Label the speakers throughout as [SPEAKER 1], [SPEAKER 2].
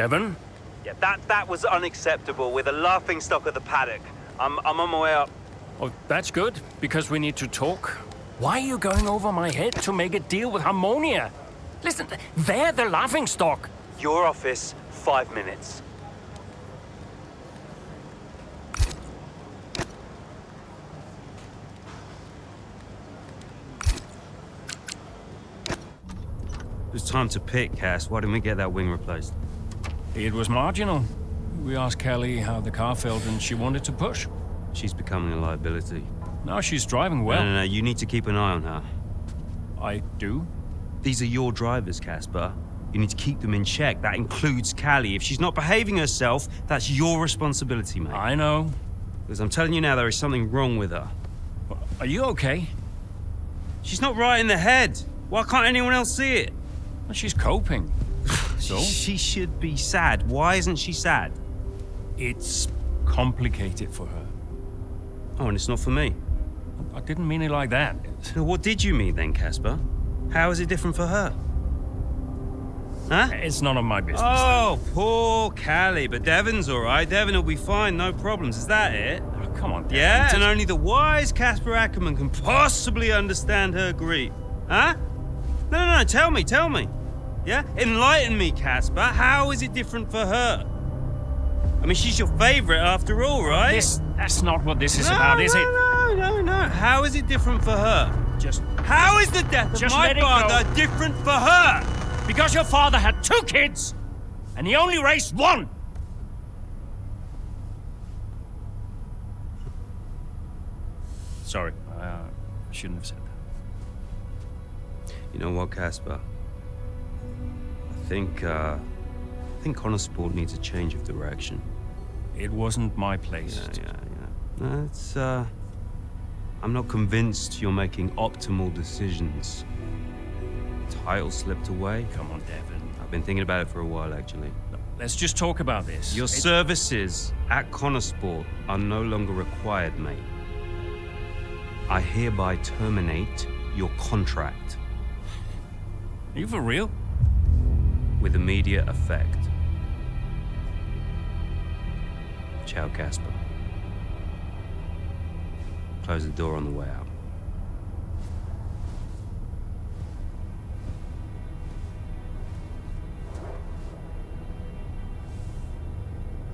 [SPEAKER 1] Devon?
[SPEAKER 2] Yeah, that was unacceptable with a laughingstock at the paddock. I'm on my way up.
[SPEAKER 1] Oh, that's good, because we need to talk. Why are you going over my head to make a deal with Harmonia? Listen, they're the laughingstock.
[SPEAKER 2] Your office, 5 minutes.
[SPEAKER 3] It's time to pick, Cass. Why didn't we get that wing replaced?
[SPEAKER 1] It was marginal. We asked Kelly how the car felt and she wanted to push.
[SPEAKER 3] She's becoming a liability.
[SPEAKER 1] Now she's driving well.
[SPEAKER 3] No, you need to keep an eye on her.
[SPEAKER 1] I do?
[SPEAKER 3] These are your drivers, Casper. You need to keep them in check. That includes Callie. If she's not behaving herself, that's your responsibility, mate.
[SPEAKER 1] I know.
[SPEAKER 3] Because I'm telling you now, there is something wrong with her.
[SPEAKER 1] Are you okay?
[SPEAKER 3] She's not right in the head. Why can't anyone else see it?
[SPEAKER 1] Well, she's coping. So?
[SPEAKER 3] She should be sad. Why isn't she sad?
[SPEAKER 1] It's complicated for her.
[SPEAKER 3] Oh, and it's not for me.
[SPEAKER 1] I didn't mean it like that.
[SPEAKER 3] So what did you mean then, Casper? How is it different for her? Huh?
[SPEAKER 1] It's none of my business.
[SPEAKER 3] Oh, poor Callie. But Devon's all right. Devon will be fine, no problems. Is that it?
[SPEAKER 1] Oh, come on, Devon.
[SPEAKER 3] Yeah, and only the wise Casper Ackerman can possibly understand her grief. Huh? No, tell me. Yeah? Enlighten me, Casper. How is it different for her? I mean, she's your favorite after all, right?
[SPEAKER 1] That's not what this is about, is it?
[SPEAKER 3] No. How is it different for her? How is the death of my father different for her?
[SPEAKER 1] Because your father had 2 kids, and he only raised 1. Sorry, I shouldn't have said that.
[SPEAKER 3] You know what, Casper? I think Konnersport needs a change of direction.
[SPEAKER 1] It wasn't my place.
[SPEAKER 3] Yeah. No, it's, I'm not convinced you're making optimal decisions. Title slipped away.
[SPEAKER 1] Come on, Devon.
[SPEAKER 3] I've been thinking about it for a while, actually.
[SPEAKER 1] Let's just talk about this.
[SPEAKER 3] Your services at Konnersport are no longer required, mate. I hereby terminate your contract.
[SPEAKER 1] Are you for real?
[SPEAKER 3] With immediate effect. Ciao, Casper. Close the door on the way out.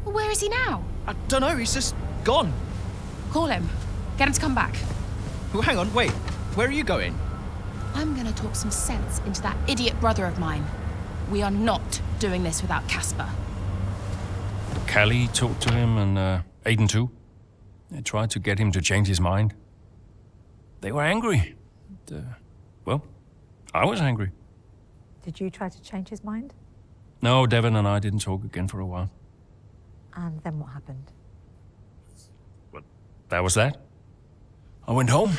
[SPEAKER 4] Where is he now?
[SPEAKER 5] I don't know, he's just gone.
[SPEAKER 4] Call him. Get him to come back.
[SPEAKER 5] Oh, hang on, wait. Where are you going?
[SPEAKER 4] I'm gonna talk some sense into that idiot brother of mine. We are not doing this without Casper.
[SPEAKER 1] Callie talked to him and Aiden too. They tried to get him to change his mind. They were angry. Well, I was angry.
[SPEAKER 6] Did you try to change his mind?
[SPEAKER 1] No, Devon and I didn't talk again for a while.
[SPEAKER 6] And then what happened?
[SPEAKER 1] But that was that. I went home.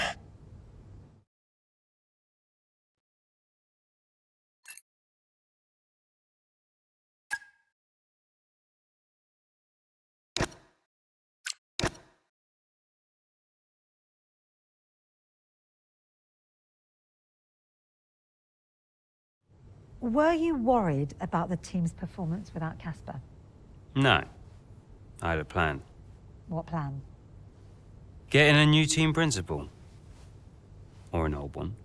[SPEAKER 6] Were you worried about the team's performance without Casper?
[SPEAKER 3] No. I had a plan.
[SPEAKER 6] What plan?
[SPEAKER 3] Getting a new team principal. Or an old one.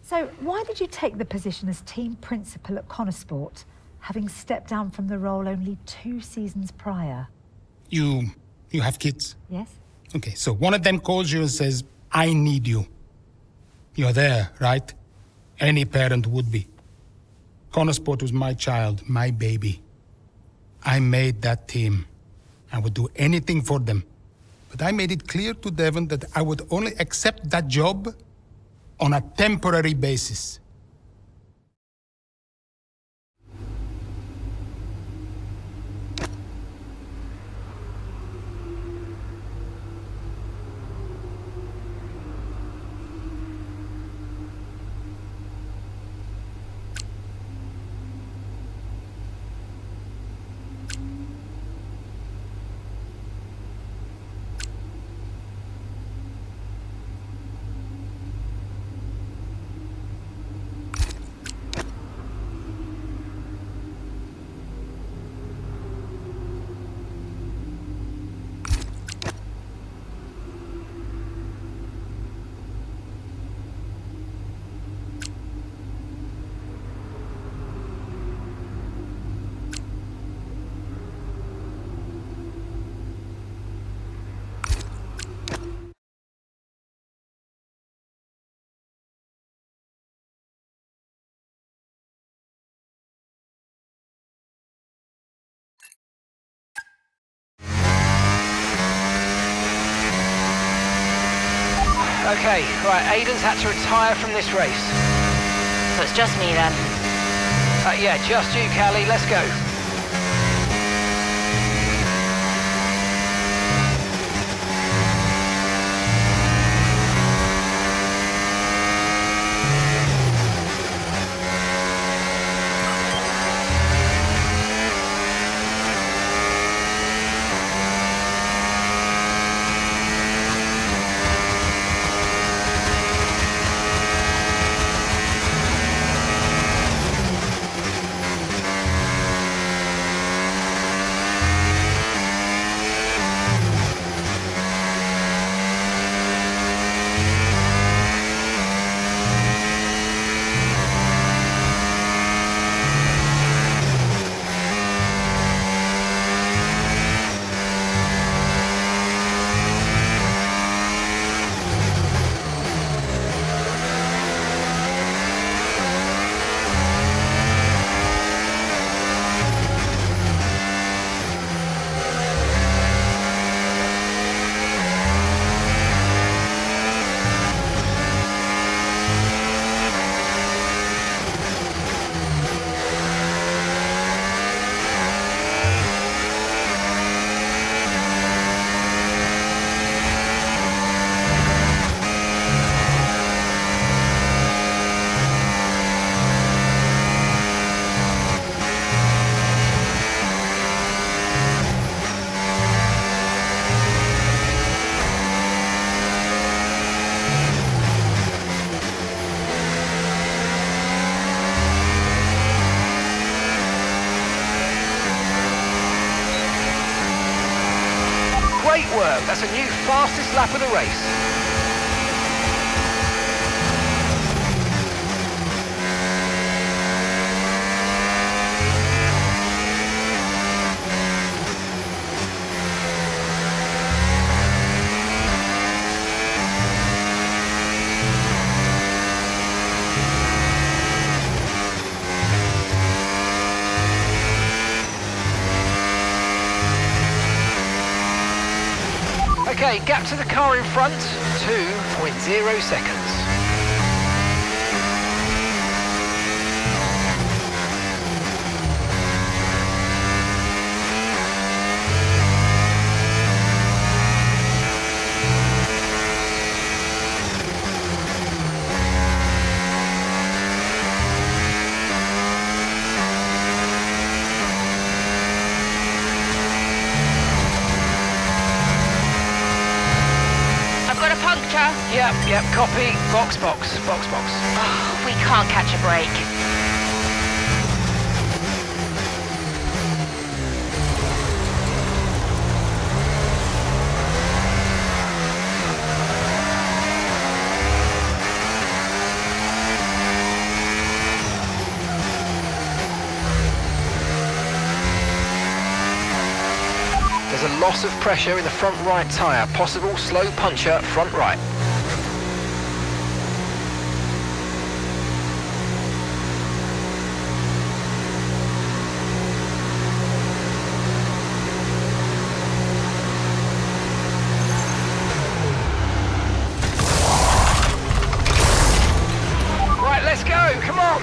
[SPEAKER 6] So why did you take the position as team principal at Konnersport, having stepped down from the role only 2 seasons prior?
[SPEAKER 7] You have kids?
[SPEAKER 6] Yes.
[SPEAKER 7] Okay, so one of them calls you and says, I need you. You're there, right? Any parent would be. Konnersport was my child, my baby. I made that team. I would do anything for them. But I made it clear to Devon that I would only accept that job on a temporary basis.
[SPEAKER 8] Okay, right, Aiden's had to retire from this race.
[SPEAKER 9] So it's just me then.
[SPEAKER 8] Yeah, just you, Callie, let's go. Great work, that's a new fastest lap of the race. Okay, gap to the car in front, 2.0 seconds. Yep, copy. Box.
[SPEAKER 9] Oh, we can't catch a break.
[SPEAKER 8] There's a loss of pressure in the front right tyre. Possible slow puncture front right. Let's go, come on!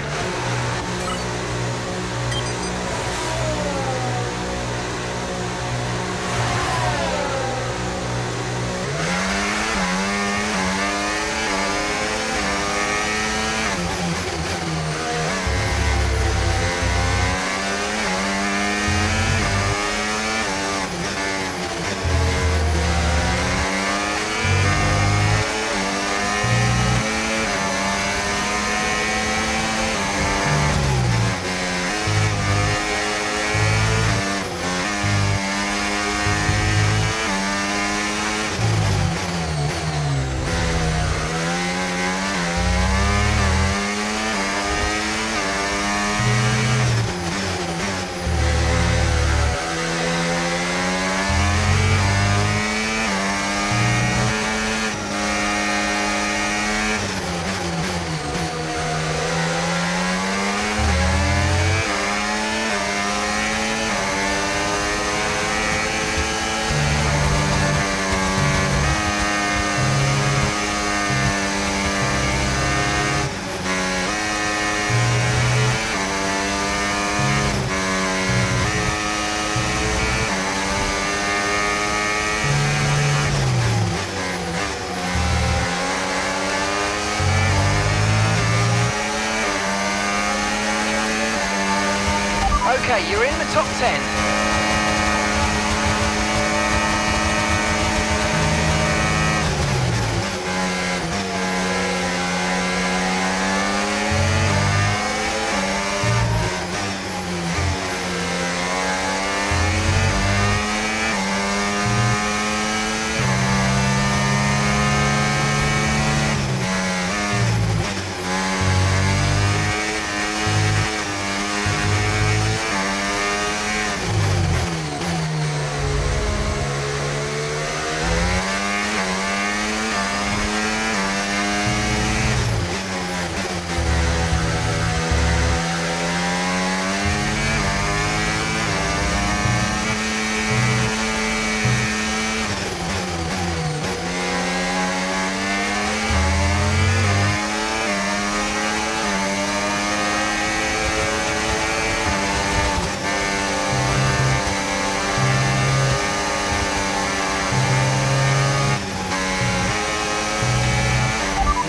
[SPEAKER 8] Okay, you're in the top 10.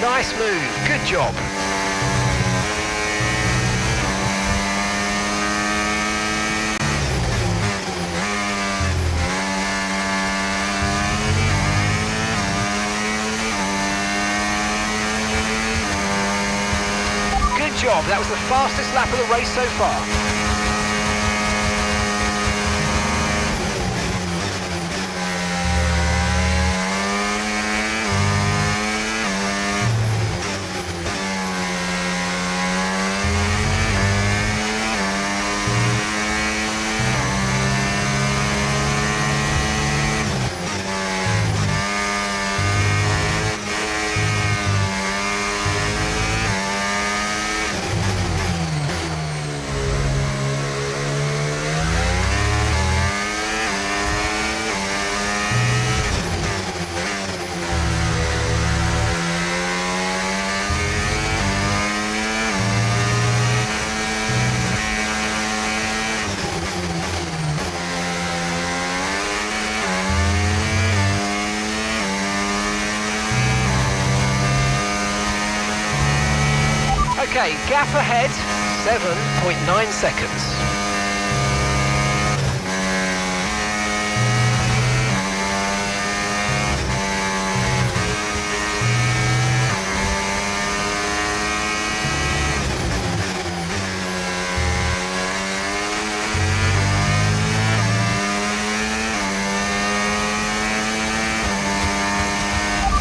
[SPEAKER 8] Nice move, good job. Good job, that was the fastest lap of the race so far. Okay, gap ahead, 7.9 seconds.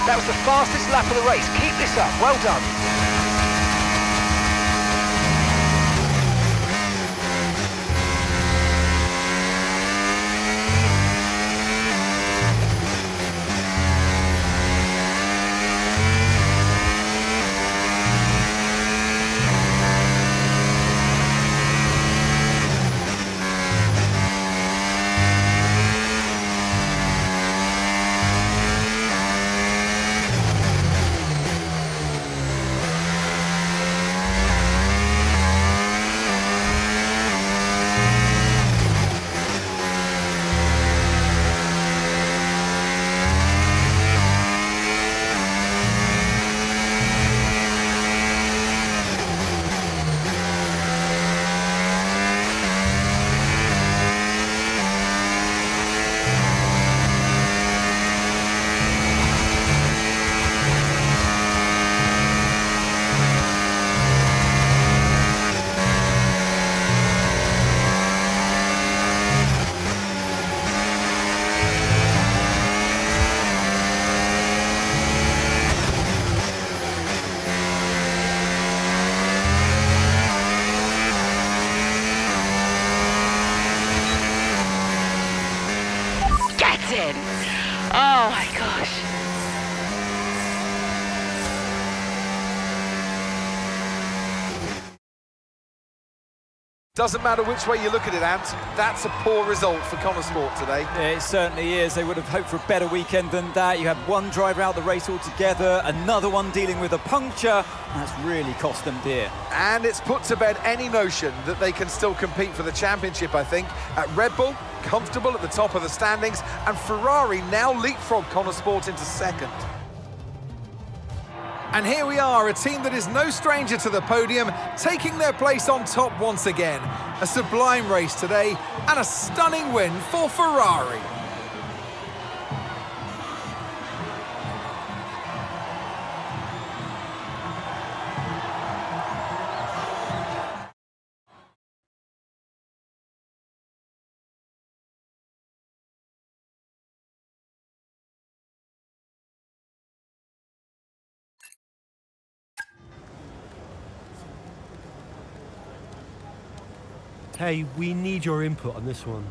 [SPEAKER 8] That was the fastest lap of the race. Keep this up. Well done.
[SPEAKER 9] Oh my gosh.
[SPEAKER 10] Doesn't matter which way you look at it, Ant, that's a poor result for Konnersport today.
[SPEAKER 11] Yeah, it certainly is. They would have hoped for a better weekend than that. You had one driver out the race altogether, another one dealing with a puncture. That's really cost them dear.
[SPEAKER 10] And it's put to bed any notion that they can still compete for the championship, I think. At Red Bull, comfortable at the top of the standings, and Ferrari now leapfrog Konnersport into second. And here we are, a team that is no stranger to the podium, taking their place on top once again. A sublime race today, and a stunning win for Ferrari.
[SPEAKER 12] Hey, we need your input on this one.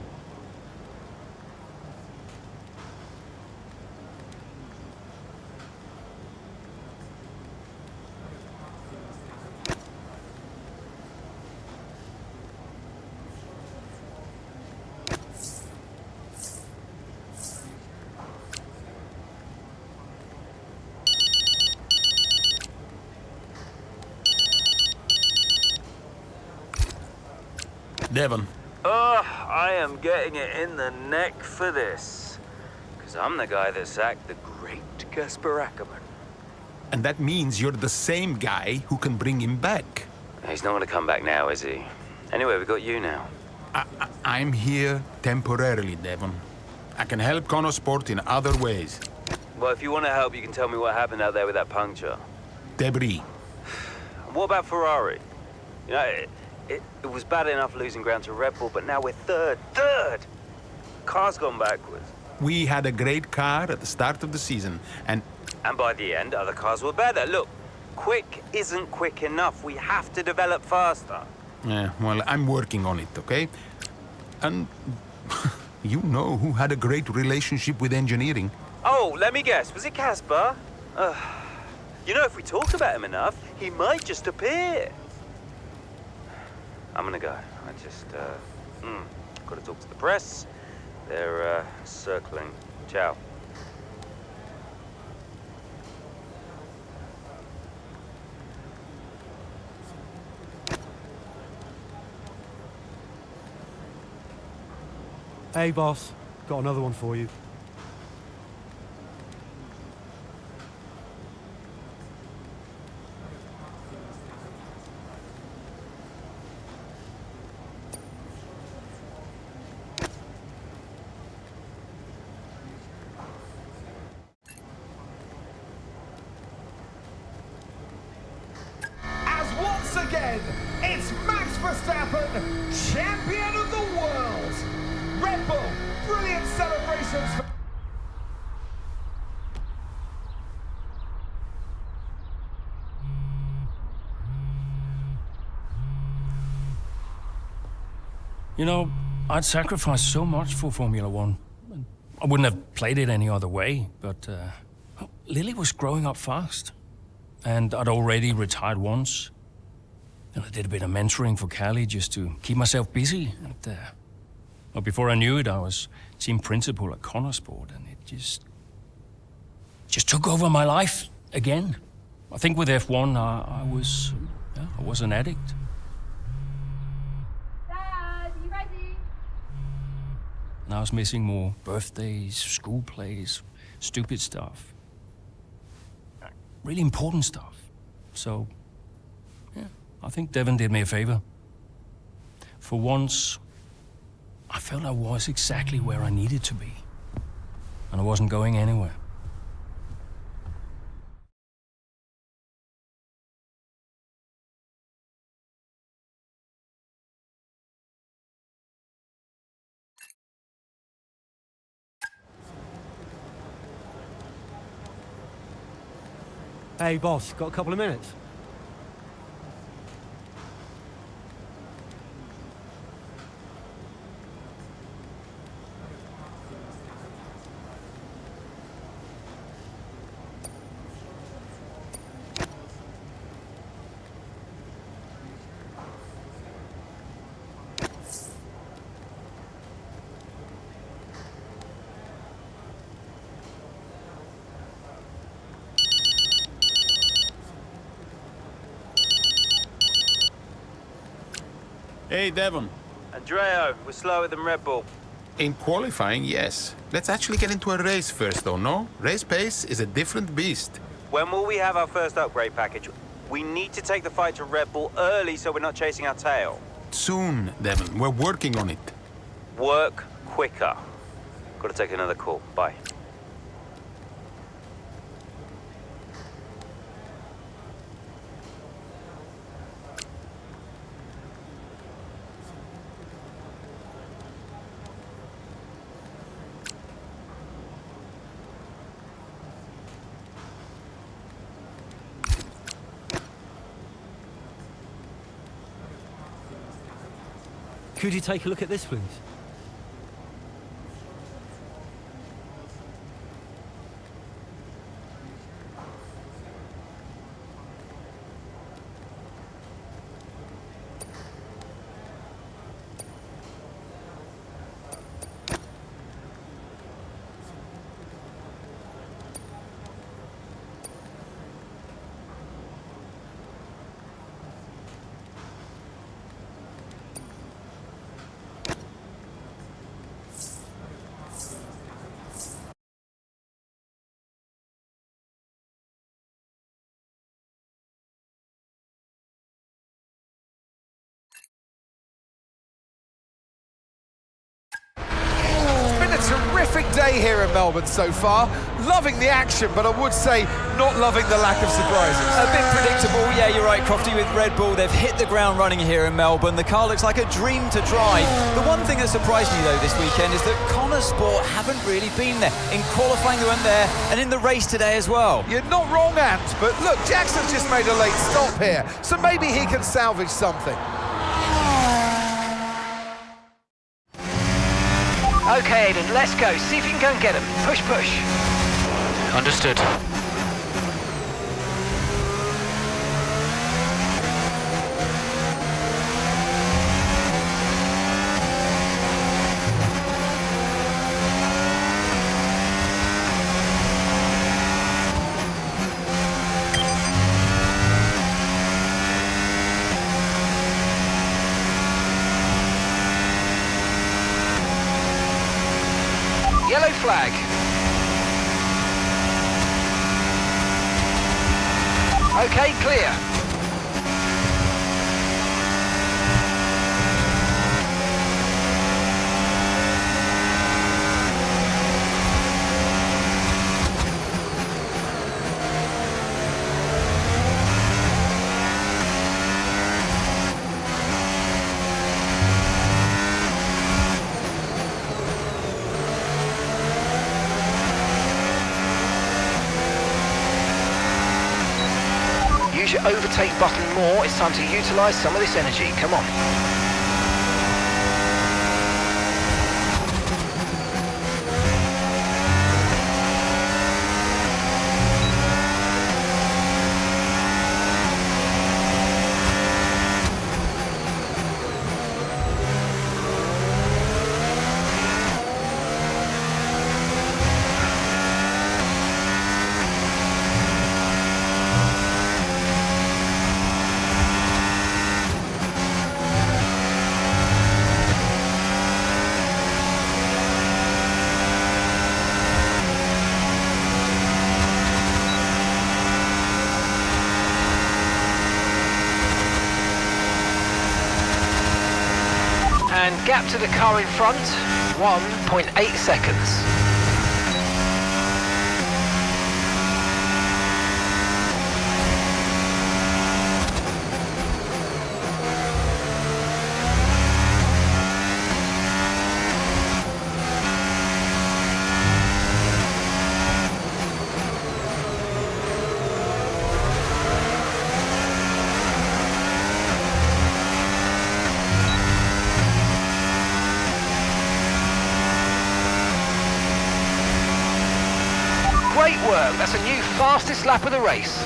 [SPEAKER 7] Devon.
[SPEAKER 2] Oh, I am getting it in the neck for this. Because I'm the guy that sacked the great Kasper Ackerman.
[SPEAKER 7] And that means you're the same guy who can bring him back.
[SPEAKER 2] He's not going to come back now, is he? Anyway, we got you now.
[SPEAKER 7] I'm here temporarily, Devon. I can help Konnersport in other ways.
[SPEAKER 2] Well, if you want to help, you can tell me what happened out there with that puncture.
[SPEAKER 7] Debris.
[SPEAKER 2] And what about Ferrari? You know, it was bad enough losing ground to Red Bull, but now we're third. Car's gone backwards.
[SPEAKER 7] We had a great car at the start of the season, and
[SPEAKER 2] by the end, other cars were better. Look, quick isn't quick enough. We have to develop faster.
[SPEAKER 7] yeah, well, I'm working on it, okay? And you know who had a great relationship with engineering.
[SPEAKER 2] Oh, let me guess. Was it Kasper? You know, if we talk about him enough, he might just appear. I'm gonna go. I just, gotta talk to the press. They're, circling. Ciao.
[SPEAKER 12] Hey, boss. Got another one for you.
[SPEAKER 13] Once again, it's Max Verstappen, champion of the world. Red Bull, brilliant celebrations.
[SPEAKER 1] You know, I'd sacrificed so much for Formula One. I wouldn't have played it any other way, but Lily was growing up fast. And I'd already retired once. And I did a bit of mentoring for Callie just to keep myself busy. And, well, before I knew it, I was team principal at Konnersport, and it just took over my life again. I think with F1, I was an addict.
[SPEAKER 14] Dad, you ready?
[SPEAKER 1] And I was missing more birthdays, school plays, stupid stuff. Really important stuff. So, yeah, I think Devon did me a favor. For once, I felt I was exactly where I needed to be. And I wasn't going anywhere.
[SPEAKER 12] Hey, boss. Got a couple of minutes?
[SPEAKER 7] Hey, Devon.
[SPEAKER 2] Andreo, we're slower than Red Bull.
[SPEAKER 7] In qualifying, yes. Let's actually get into a race first, though, no? Race pace is a different beast.
[SPEAKER 2] When will we have our first upgrade package? We need to take the fight to Red Bull early so we're not chasing our tail.
[SPEAKER 14] Soon, Devon. We're working on it.
[SPEAKER 2] Work quicker. Gotta take another call. Bye.
[SPEAKER 12] Could you take a look at this, please?
[SPEAKER 10] Terrific day here in Melbourne so far. Loving the action, but I would say not loving the lack of surprises.
[SPEAKER 11] A bit predictable, yeah, you're right, Crofty, with Red Bull. They've hit the ground running here in Melbourne. The car looks like a dream to drive. The one thing that surprised me, though, this weekend is that Konnersport haven't really been there. In qualifying, they weren't there, and in the race today as well.
[SPEAKER 10] You're not wrong, Ant, but look, Jackson's just made a late stop here, so maybe he can salvage something.
[SPEAKER 8] Okay, Aiden, let's go. See if you can go and get him. Push, push.
[SPEAKER 15] Understood.
[SPEAKER 8] Yellow flag. Okay, clear. Use your overtake button more. It's time to utilise some of this energy. Come on. And gap to the car in front, 1.8 seconds. Great work, that's a new fastest lap of the race.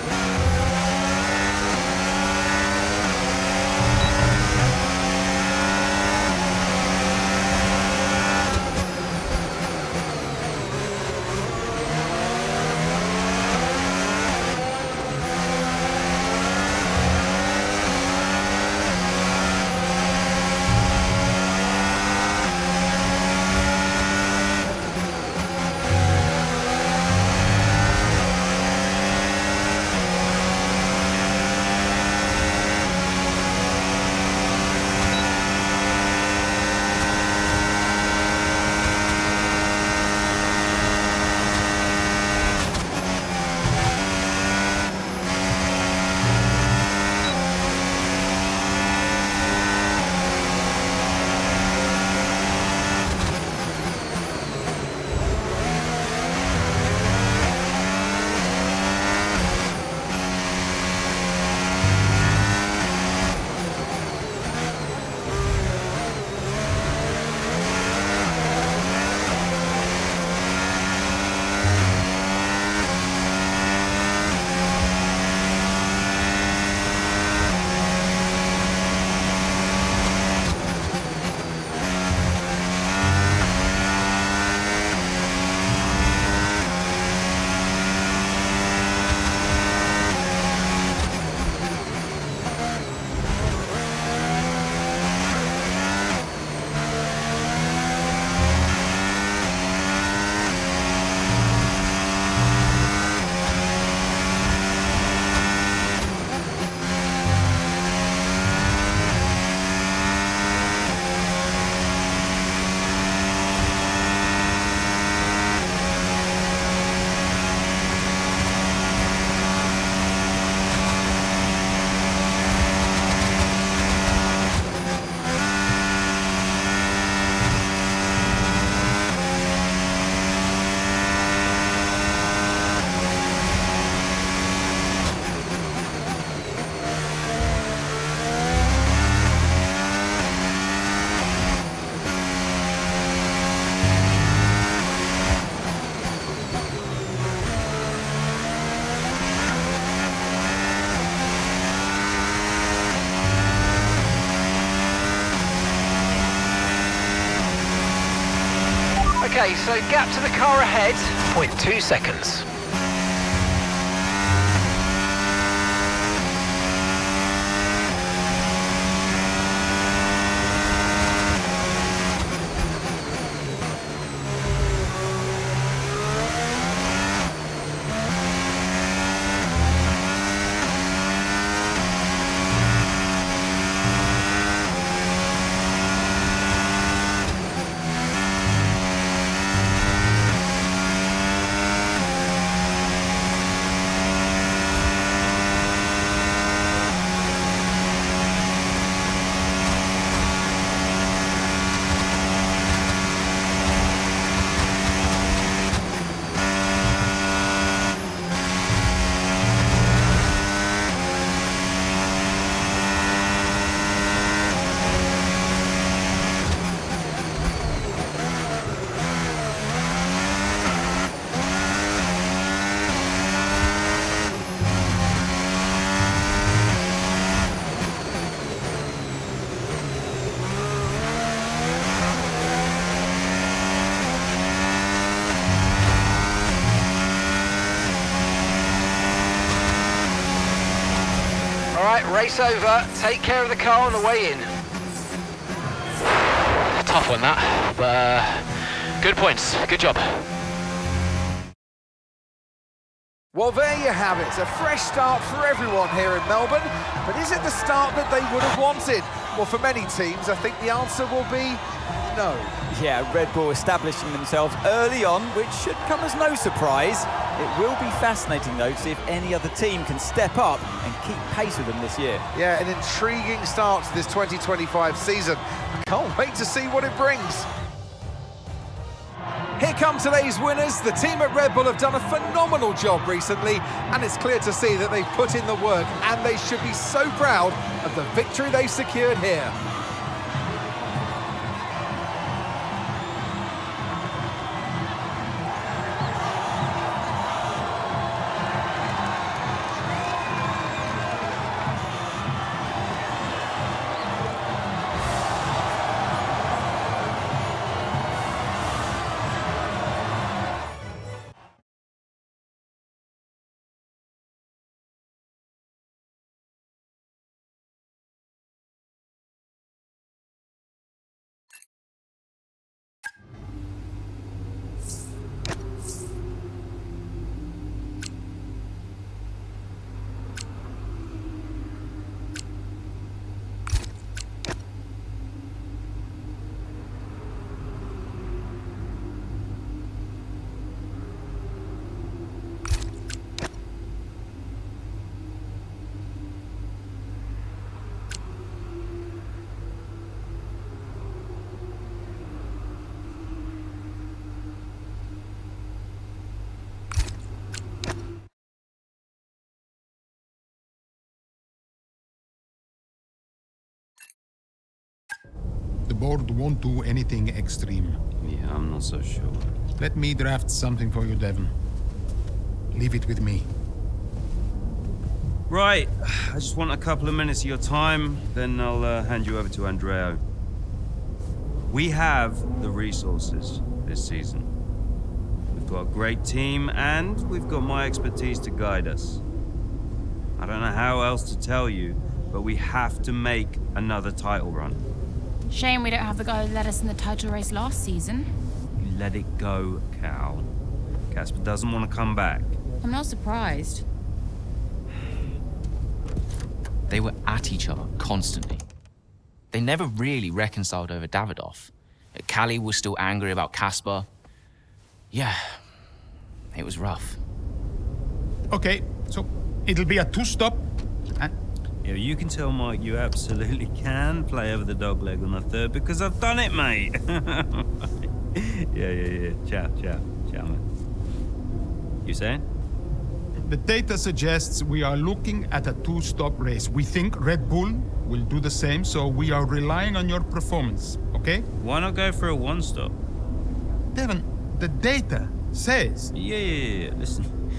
[SPEAKER 8] Okay, so gap to the car ahead, 0.2 seconds. Alright, race over. Take care of the car on the way in.
[SPEAKER 15] Tough one that, but good points. Good job.
[SPEAKER 10] Well, there you have it. A fresh start for everyone here in Melbourne. But is it the start that they would have wanted? Well, for many teams, I think the answer will be no.
[SPEAKER 11] Yeah, Red Bull establishing themselves early on, which should come as no surprise. It will be fascinating, though, to see if any other team can step up and keep pace with them this year.
[SPEAKER 10] Yeah, an intriguing start to this 2025 season. I can't wait to see what it brings. Here come today's winners. The team at Red Bull have done a phenomenal job recently, and it's clear to see that they've put in the work, and they should be so proud of the victory they've secured here.
[SPEAKER 7] The board won't do anything extreme.
[SPEAKER 3] Yeah, I'm not so sure.
[SPEAKER 7] Let me draft something for you, Devon. Leave it with me.
[SPEAKER 3] Right, I just want a couple of minutes of your time, then I'll hand you over to Andreo. We have the resources this season. We've got a great team, and we've got my expertise to guide us. I don't know how else to tell you, but we have to make another title run.
[SPEAKER 4] Shame we don't have the guy who led us in the title race last season.
[SPEAKER 3] You let it go, Cal. Casper doesn't want to come back.
[SPEAKER 4] I'm not surprised.
[SPEAKER 16] They were at each other constantly. They never really reconciled over Davidoff. Callie was still angry about Casper. Yeah, it was rough.
[SPEAKER 7] Okay, so it'll be a two-stop.
[SPEAKER 3] Yeah, you can tell Mike you absolutely can play over the dog leg on the third because I've done it, mate. Yeah. Ciao, man. You saying?
[SPEAKER 7] The data suggests we are looking at a two-stop race. We think Red Bull will do the same, so we are relying on your performance, okay?
[SPEAKER 3] Why not go for a one-stop?
[SPEAKER 7] Devon, the data says...
[SPEAKER 3] Yeah. Listen,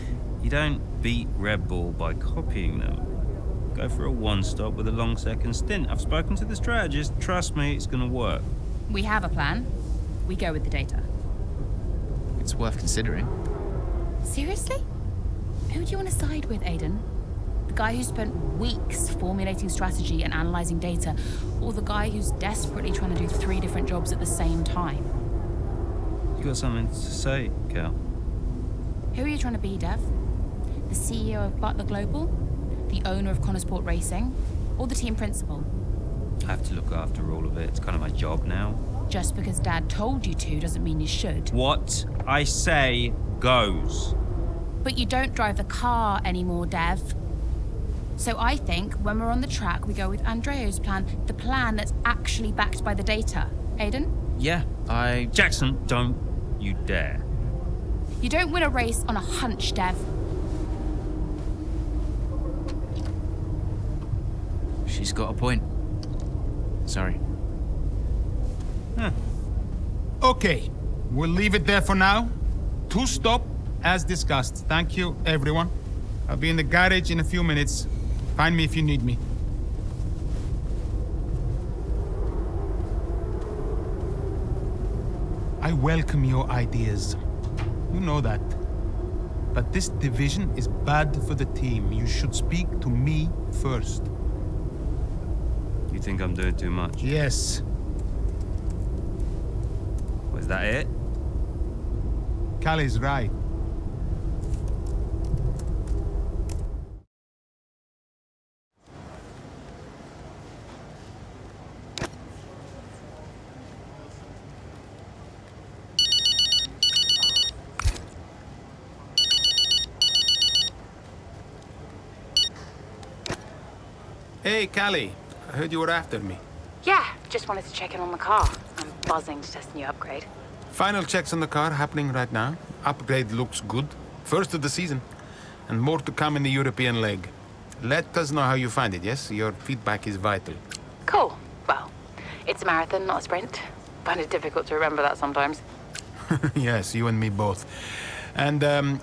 [SPEAKER 3] you don't beat Red Bull by copying them. Go for a one-stop with a long second stint. I've spoken to the strategist. Trust me, it's going to work.
[SPEAKER 4] We have a plan. We go with the data.
[SPEAKER 16] worth considering.
[SPEAKER 4] Seriously? Who do you want to side with, Aiden? The guy who spent weeks formulating strategy and analysing data, or the guy who's desperately trying to do 3 different jobs at the same time?
[SPEAKER 3] You got something to say, Cal?
[SPEAKER 4] Who are you trying to be, Dev? The CEO of Butler Global? The owner of Konnersport Racing? Or the team principal?
[SPEAKER 3] I have to look after all of it. It's kind of my job now.
[SPEAKER 4] Just because Dad told you to doesn't mean you should.
[SPEAKER 3] What I say goes.
[SPEAKER 4] But you don't drive the car anymore, Dev. So I think when we're on the track, we go with Andreo's plan, the plan that's actually backed by the data. Aiden?
[SPEAKER 16] Yeah,
[SPEAKER 3] Jackson, don't you dare.
[SPEAKER 4] You don't win a race on a hunch, Dev.
[SPEAKER 16] She's got a point. Sorry.
[SPEAKER 7] Okay, we'll leave it there for now. To stop, as discussed. Thank you, everyone. I'll be in the garage in a few minutes. Find me if you need me. I welcome your ideas. You know that. But this division is bad for the team. You should speak to me first.
[SPEAKER 3] You think I'm doing too much?
[SPEAKER 7] Yes.
[SPEAKER 3] Was that it?
[SPEAKER 7] Callie's right. Hey, Callie. I heard you were after me.
[SPEAKER 17] Yeah, just wanted to check in on the car. I'm buzzing to test the new upgrade.
[SPEAKER 7] Final checks on the car happening right now. Upgrade looks good. First of the season. And more to come in the European leg. Let us know how you find it, yes? Your feedback is vital.
[SPEAKER 17] Cool. Well, it's a marathon, not a sprint. Find it difficult to remember that sometimes.
[SPEAKER 7] Yes, you and me both. And,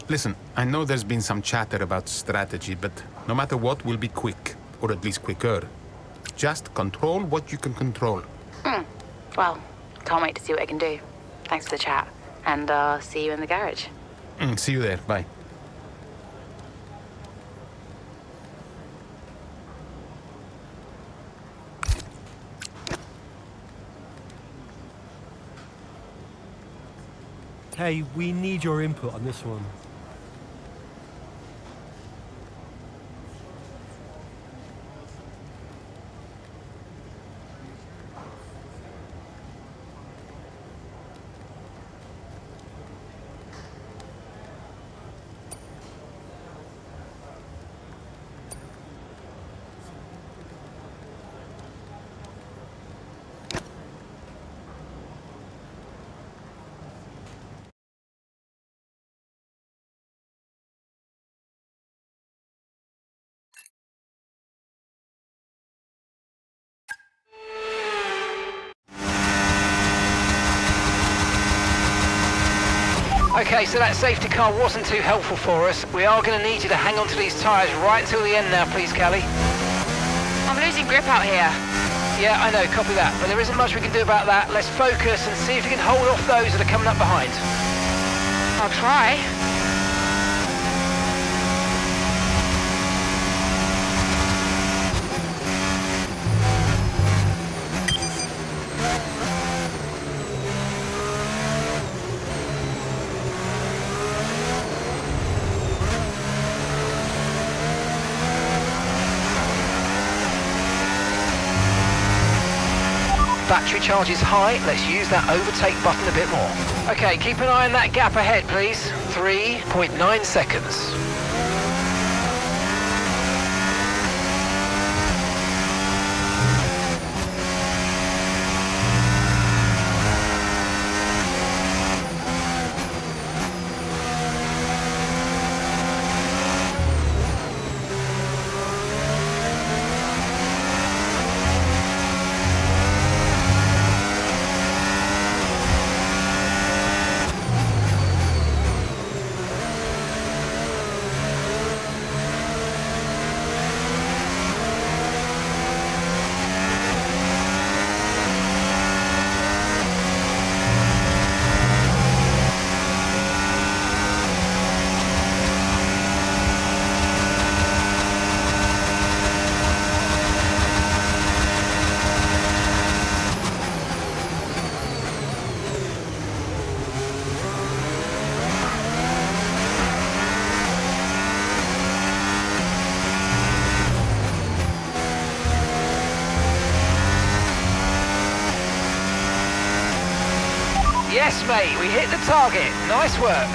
[SPEAKER 7] listen, I know there's been some chatter about strategy, but no matter what, we'll be quick. Or at least quicker. Just control what you can control.
[SPEAKER 17] Well, can't wait to see what I can do. Thanks for the chat. And see you in the garage.
[SPEAKER 7] See you there. Bye.
[SPEAKER 12] Hey, we need your input on this one.
[SPEAKER 8] Okay, so that safety car wasn't too helpful for us. We are going to need you to hang on to these tyres right till the end now, please, Callie.
[SPEAKER 17] I'm losing grip out here.
[SPEAKER 8] Yeah, I know, copy that. But there isn't much we can do about that. Let's focus and see if you can hold off those that are coming up behind.
[SPEAKER 17] I'll try.
[SPEAKER 8] Battery charge is high. Let's use that overtake button a bit more. Okay, keep an eye on that gap ahead, please. 3.9 seconds. Yes, mate, we hit the target. Nice work.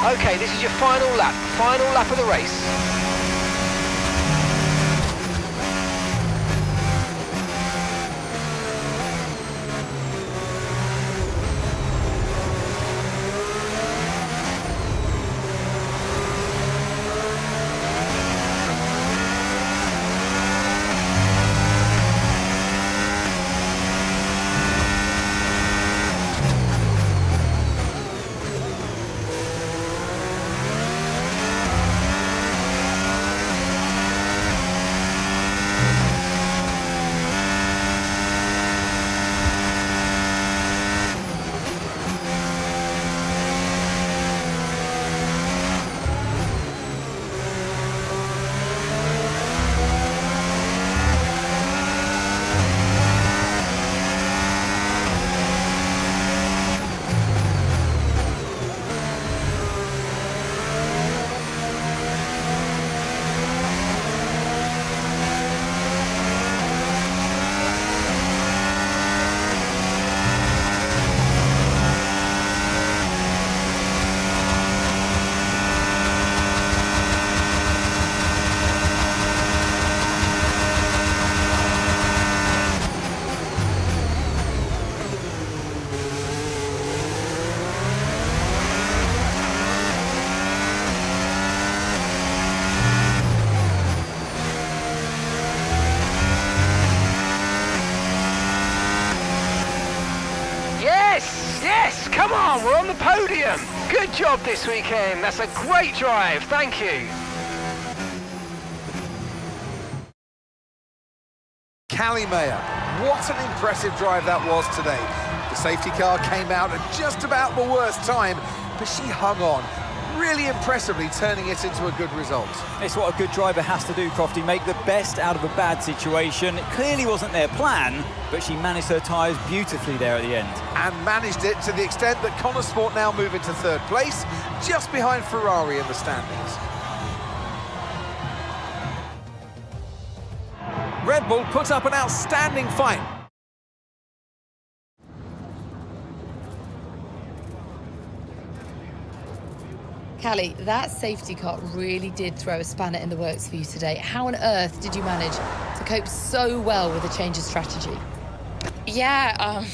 [SPEAKER 8] Okay, this is your final lap of the race. Yes, come on, we're on the podium. Good job this weekend. That's a great drive. Thank you.
[SPEAKER 10] Callie Mayer, what an impressive drive that was today. The safety car came out at just about the worst time, but she hung on, really impressively turning it into a good result.
[SPEAKER 11] It's what a good driver has to do, Crofty, make the best out of a bad situation. It clearly wasn't their plan, but she managed her tyres beautifully there at the end.
[SPEAKER 10] And managed it to the extent that Konnersport now move into third place, just behind Ferrari in the standings. Red Bull put up an outstanding fight.
[SPEAKER 18] Callie, that safety car really did throw a spanner in the works for you today. How on earth did you manage to cope so well with a change of strategy?
[SPEAKER 4] Yeah,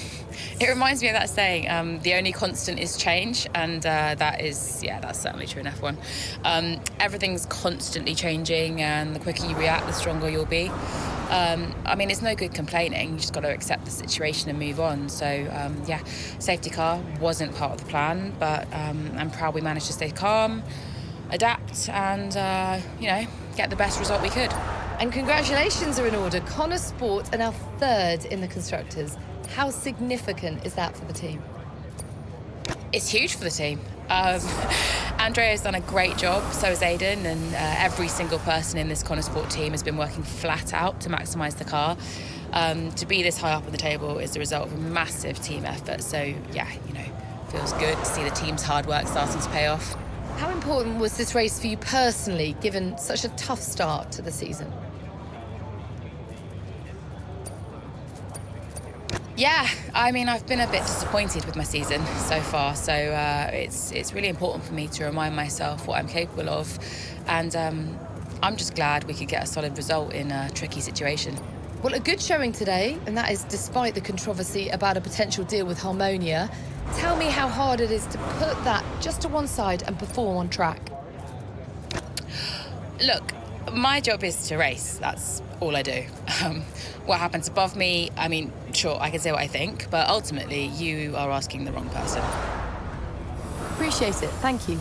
[SPEAKER 4] it reminds me of that saying, the only constant is change, and that's certainly true in F1. Everything's constantly changing, and the quicker you react, the stronger you'll be. I mean, it's no good complaining. You just got to accept the situation and move on. So, safety car wasn't part of the plan, but I'm proud we managed to stay calm, adapt, and, get the best result we could.
[SPEAKER 18] And congratulations are in order. Konnersport are now third in the Constructors. How significant is that for the team?
[SPEAKER 4] It's huge for the team. And Andrea's done a great job, so has Aiden, and every single person in this Konnersport team has been working flat out to maximise the car. To be this high up on the table is the result of a massive team effort, so yeah, feels good to see the team's hard work starting to pay off.
[SPEAKER 18] How important was this race for you personally, given such a tough start to the season?
[SPEAKER 4] Yeah, I mean, I've been a bit disappointed with my season so far, so it's really important for me to remind myself what I'm capable of, and I'm just glad we could get a solid result in a tricky situation.
[SPEAKER 18] Well, a good showing today, and that is despite the controversy about a potential deal with Harmonia. Tell me how hard it is to put that just to one side and perform on track.
[SPEAKER 4] Look, my job is to race. That's all I do. What happens above me, I mean, sure, I can say what I think, but ultimately, you are asking the wrong person.
[SPEAKER 18] Appreciate it. Thank you.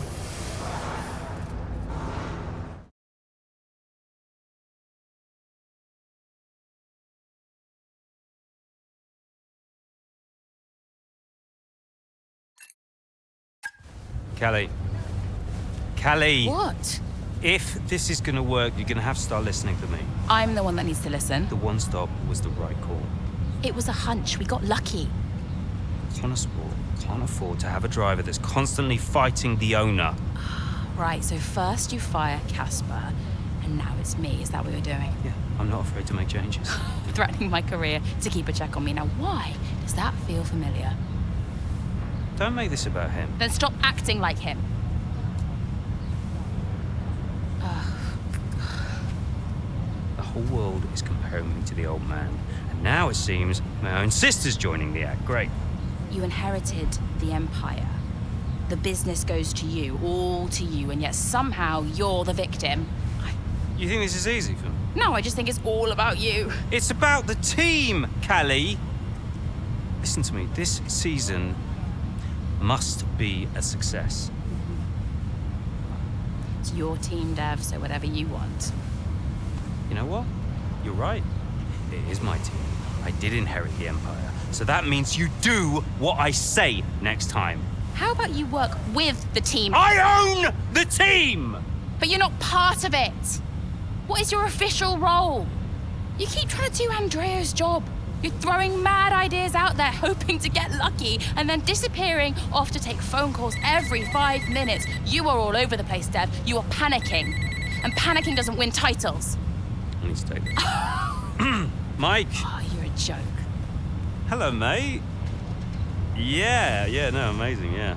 [SPEAKER 3] Callie.
[SPEAKER 4] What?
[SPEAKER 3] If this is going to work, you're going to have to start listening to me.
[SPEAKER 4] I'm the one that needs to listen.
[SPEAKER 3] The one stop was the right call.
[SPEAKER 4] It was a hunch. We got lucky.
[SPEAKER 3] Konnersport can't afford to have a driver that's constantly fighting the owner.
[SPEAKER 4] Right, so first you fire Casper, and now it's me. Is that what you're doing?
[SPEAKER 3] Yeah, I'm not afraid to make changes.
[SPEAKER 4] Threatening my career to keep a check on me. Now, why does that feel familiar?
[SPEAKER 3] Don't make this about him.
[SPEAKER 4] Then stop acting like him.
[SPEAKER 3] The whole world is comparing me to the old man. And now it seems my own sister's joining the act. Great.
[SPEAKER 4] You inherited the empire. The business goes to you, all to you, and yet somehow you're the victim.
[SPEAKER 3] You think this is easy for me?
[SPEAKER 4] No, I just think it's all about you.
[SPEAKER 3] It's about the team, Callie. Listen to me, this season must be a success.
[SPEAKER 4] It's your team, Dev, so whatever you want.
[SPEAKER 3] You know what? You're right. It is my team. I did inherit the empire. So that means you do what I say next time.
[SPEAKER 4] How about you work with the team?
[SPEAKER 3] I own the team!
[SPEAKER 4] But you're not part of it. What is your official role? You keep trying to do Andrea's job. You're throwing mad ideas out there, hoping to get lucky, and then disappearing off to take phone calls every 5 minutes. You are all over the place, Dev. You are panicking. And panicking doesn't win titles.
[SPEAKER 3] I need to take this. Mike.
[SPEAKER 4] Oh, you're a joke.
[SPEAKER 3] Hello, mate. Yeah, no, amazing, yeah.